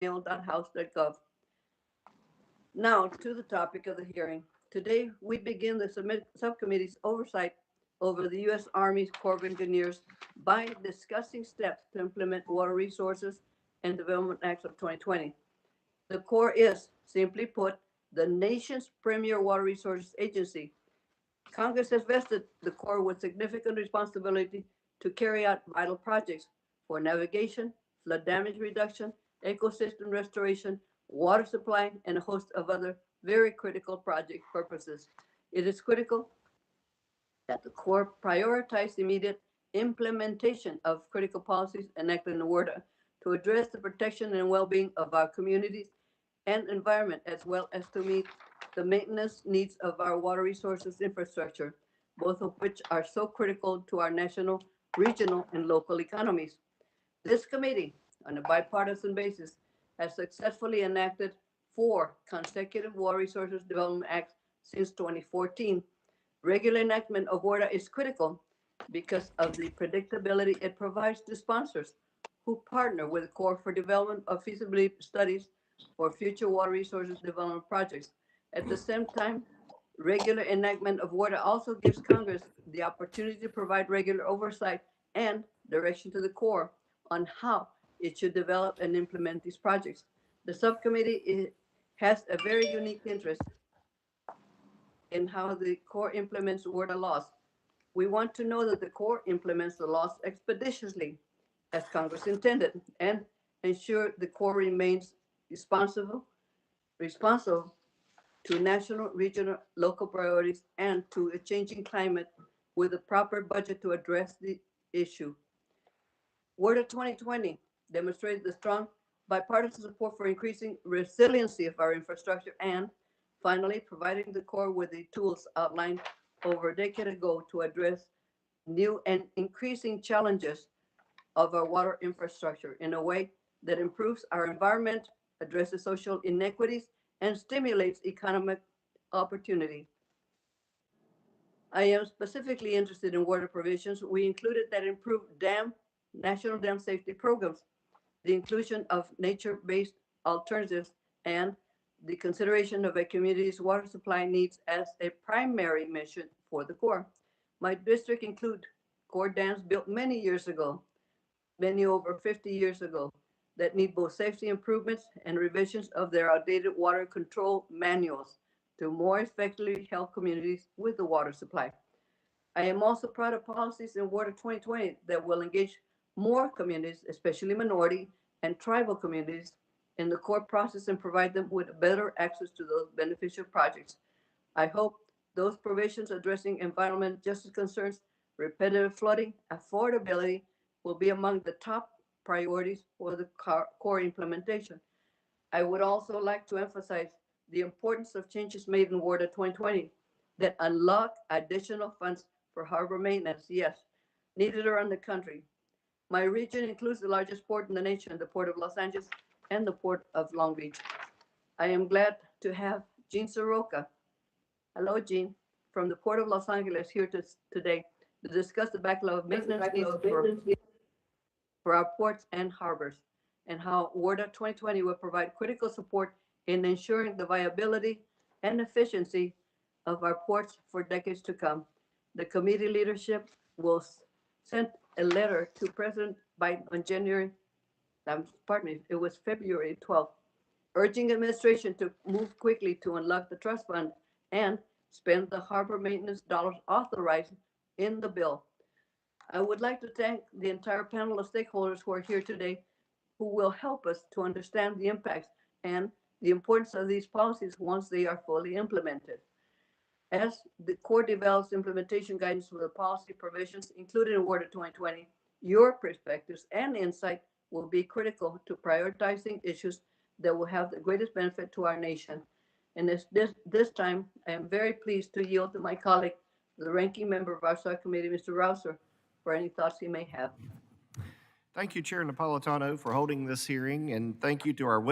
mail.house.gov. Now to the topic of the hearing. Today, we begin the subcommittee's oversight over the U.S. Army Corps of Engineers by discussing steps to implement Water Resources and Development Act of 2020. The Corps is, simply put, the nation's premier water resources agency. Congress has vested the Corps with significant responsibility to carry out vital projects for navigation, flood damage reduction, ecosystem restoration, water supply, and a host of other very critical project purposes. It is critical that the Corps prioritize immediate implementation of critical policies enacted in WERDA to address the protection and well-being of our communities and environment, as well as to meet the maintenance needs of our water resources infrastructure, both of which are so critical to our national, regional, and local economies. This committee, on a bipartisan basis, has successfully enacted 4 consecutive Water Resources Development Acts since 2014. Regular enactment of WARDA is critical because of the predictability it provides to sponsors who partner with the Corps for development of feasibility studies for future water resources development projects. At the same time, regular enactment of WARDA also gives Congress the opportunity to provide regular oversight and direction to the Corps on how it should develop and implement these projects. The subcommittee has a very unique interest in how the Corps implements WARDA laws. We want to know that the Corps implements the laws expeditiously, as Congress intended, and ensure the Corps remains responsible to national, regional, local priorities, and to a changing climate with a proper budget to address the issue. WARDA 2020 demonstrated the strong bipartisan support for increasing resiliency of our infrastructure and, finally, providing the Corps with the tools outlined over a decade ago to address new and increasing challenges of our water infrastructure in a way that improves our environment, addresses social inequities, and stimulates economic opportunity. I am specifically interested in water provisions. We included that improve national dam safety programs, the inclusion of nature-based alternatives, and the consideration of a community's water supply needs as a primary mission for the Corps. My district include Corps dams built many years ago, many over 50 years ago, that need both safety improvements and revisions of their outdated water control manuals to more effectively help communities with the water supply. I am also proud of policies in Water 2020 that will engage more communities, especially minority and tribal communities, in the Corps process and provide them with better access to those beneficial projects. I hope those provisions addressing environmental justice concerns, repetitive flooding, affordability will be among the top priorities for the Corps implementation. I would also like to emphasize the importance of changes made in WARDA 2020 that unlock additional funds for harbor maintenance, yes, needed around the country. My region includes the largest port in the nation, the Port of Los Angeles and the Port of Long Beach. I am glad to have Jean Soroka. Hello, Jean, from the Port of Los Angeles here today to discuss the backlog of maintenance needs for our ports and harbors and how WARDA 2020 will provide critical support in ensuring the viability and efficiency of our ports for decades to come. The committee leadership will send a letter to President Biden on it was February 12th, urging administration to move quickly to unlock the trust fund and spend the harbor maintenance dollars authorized in the bill. I would like to thank the entire panel of stakeholders who are here today, who will help us to understand the impacts and the importance of these policies once they are fully implemented. As the Corps develops implementation guidance for the policy provisions included in WARDA 2020, your perspectives and insight will be critical to prioritizing issues that will have the greatest benefit to our nation. And this time, I am very pleased to yield to my colleague, the ranking member of our subcommittee, Mr. Rouser, for any thoughts he may have. Thank you, Chair Napolitano, for holding this hearing, and thank you to our witnesses